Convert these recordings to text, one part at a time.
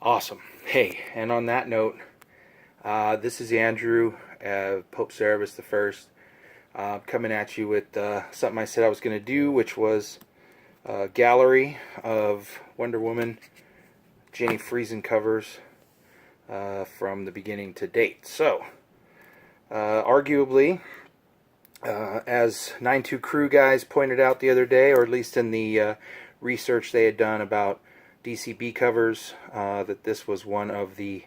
Awesome. Hey, and on that note, this is Andrew, Pope Cerebus the First, coming at you with something I said I was going to do, which was a gallery of Wonder Woman J.Frison covers from the beginning to date. So, arguably, as 9-2 Crew guys pointed out the other day, or at least in the research they had done about DCB covers, that this was one of the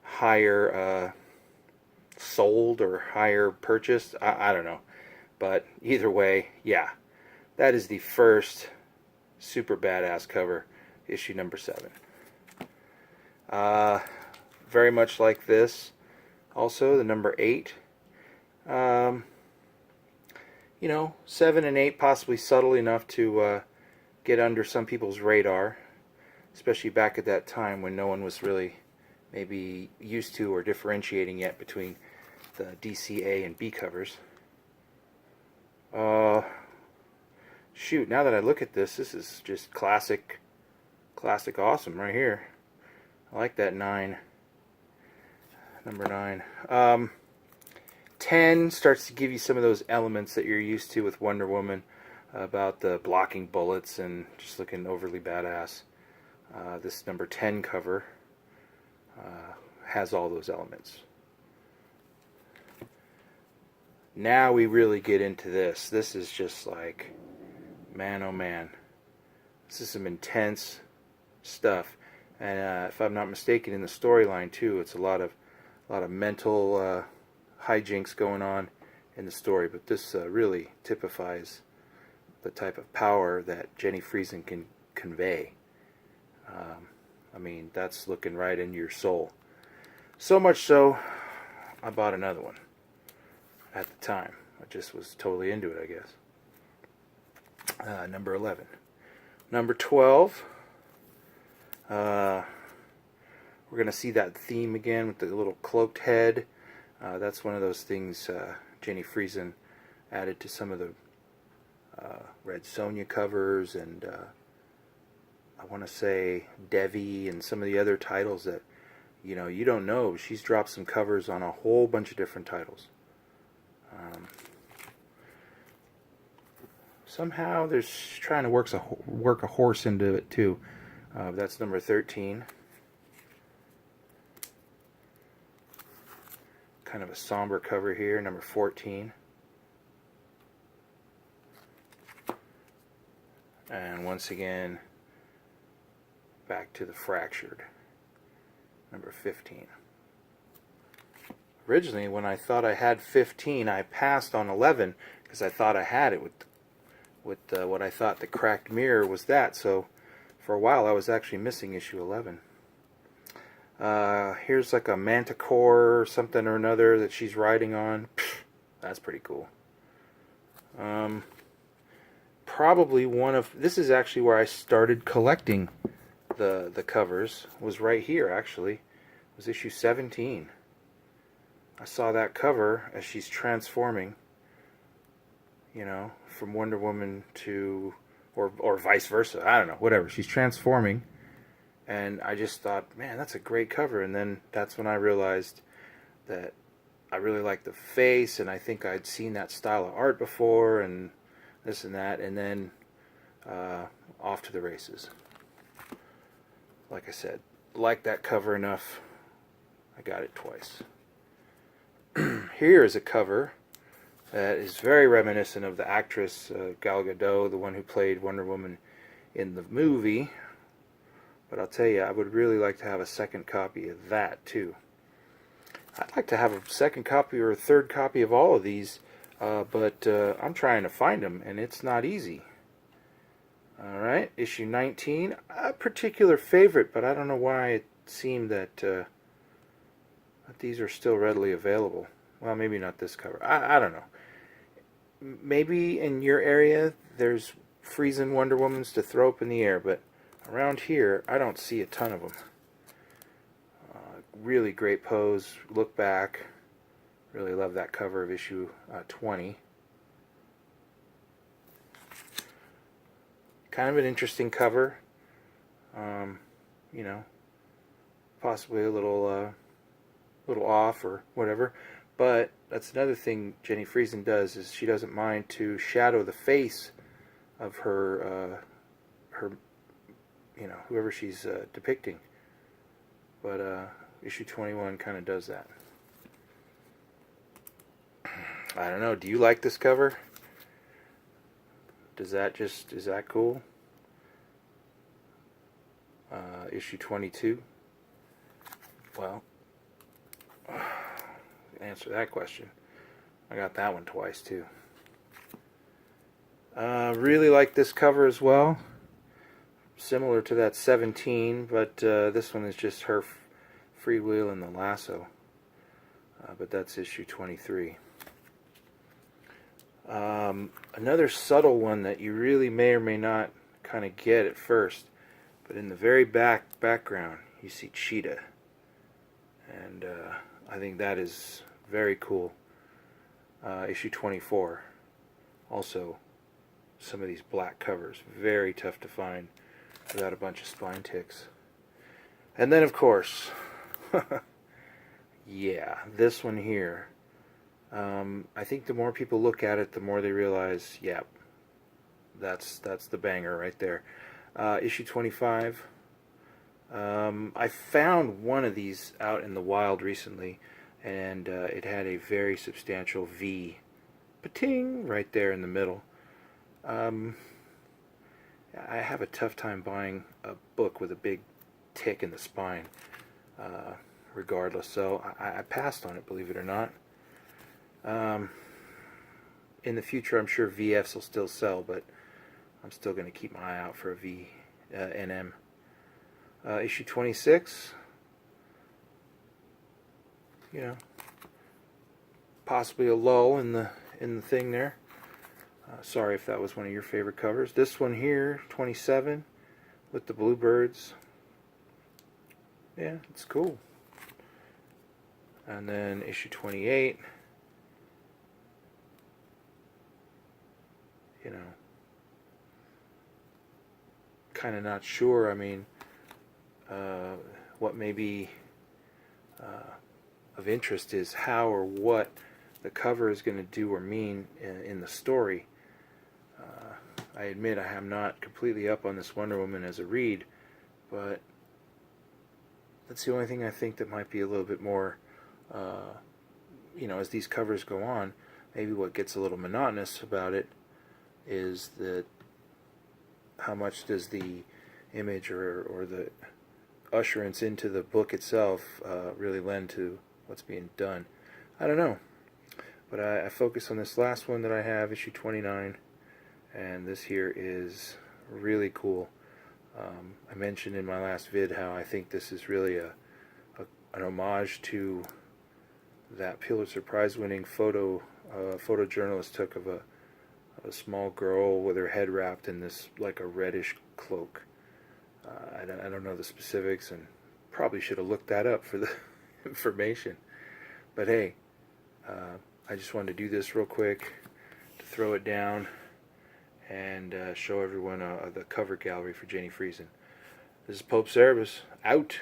higher sold or higher purchased. I don't know. But either way, yeah, that is the first super badass cover, issue number 7. Very much like this, also the number 8. 7 and 8 possibly subtle enough to get under some people's radar, especially back at that time when no one was really maybe used to or differentiating yet between the DC A and B covers. Shoot, now that I look at this is just classic awesome right here. I like that 9. Number 9. 10 starts to give you some of those elements that you're used to with Wonder Woman, about the blocking bullets and just looking overly badass. This number 10 cover has all those elements. Now we really get into this. This is just like, man oh man, this is some intense stuff. And if I'm not mistaken, in the storyline too, it's a lot of mental hijinks going on in the story. But this really typifies the type of power that J.Frison can convey. I mean, that's looking right into your soul. So much so, I bought another one at the time. I just was totally into it, I guess. Number 11. Number 12. We're going to see that theme again with the little cloaked head. That's one of those things J.Frison added to some of the Red Sonja covers, and I want to say Devi and some of the other titles that you don't know. She's dropped some covers on a whole bunch of different titles. Somehow there's trying to work a horse into it too. That's number 13. Kind of a somber cover here, number 14. And once again, back to the fractured, number 15. Originally, when I thought I had 15, I passed on 11 because I thought I had it with what I thought the cracked mirror was that. So for a while, I was actually missing issue 11. Here's like a manticore or something or another that she's riding on. That's pretty cool. Probably this is actually where I started collecting the covers, was right here actually. It was issue 17. I saw that cover as she's transforming, from Wonder Woman to, or vice versa, I don't know, whatever. She's transforming, and I just thought, man, that's a great cover. And then that's when I realized that I really liked the face, and I think I'd seen that style of art before, and this and that, and then off to the races. Like I said, liked that cover enough, I got it twice. Here is a cover that is very reminiscent of the actress Gal Gadot, the one who played Wonder Woman in the movie. But I'll tell you, I would really like to have a second copy of that too. I'd like to have a second copy or a third copy of all of these, but I'm trying to find them, and it's not easy. Alright, issue 19. A particular favorite, but I don't know why it seemed that these are still readily available. Well, maybe not this cover. I don't know. Maybe in your area there's Frison Wonder Womans to throw up in the air, but around here I don't see a ton of them. Really great pose. Look back. Really love that cover of issue 20. Kind of an interesting cover. You know, possibly a little off or whatever. But that's another thing J.Frison does, is she doesn't mind to shadow the face of her whoever she's depicting. But issue 21 kind of does that. I don't know. Do you like this cover? Is that cool? Issue 22. Well, answer that question. I got that one twice too. Really like this cover as well. Similar to that 17, but this one is just her freewheeling the lasso. But that's issue 23. Another subtle one that you really may or may not kind of get at first, but in the very background you see cheetah, and I think that is very cool. Issue 24. Also, some of these black covers, very tough to find without a bunch of spine ticks. And then, of course, yeah, this one here. I think the more people look at it, the more they realize, yep, that's the banger right there. Issue 25. I found one of these out in the wild recently, and it had a very substantial V, pating, right there in the middle. I have a tough time buying a book with a big tick in the spine, regardless. So I passed on it, believe it or not. In the future, I'm sure VFs will still sell, but I'm still going to keep my eye out for a NM. Issue 26. You know, possibly a lull in the thing there. Sorry if that was one of your favorite covers. This one here, 27, with the bluebirds. Yeah, it's cool. And then issue 28. You know, kind of not sure. I mean, what may be of interest is how or what the cover is going to do or mean in the story. I admit I am not completely up on this Wonder Woman as a read, but that's the only thing I think that might be a little bit more, as these covers go on, maybe what gets a little monotonous about it is that how much does the image or the usherance into the book itself really lend to what's being done. I don't know. But I focus on this last one that I have, issue 29, and this here is really cool. I mentioned in my last vid how I think this is really an homage to that Pulitzer Prize winning photojournalist took of a small girl with her head wrapped in this like a reddish cloak. I don't know the specifics, and probably should have looked that up for the information. But hey, I just wanted to do this real quick to throw it down and show everyone the cover gallery for J.Frison. This is Pope Cerebus, out.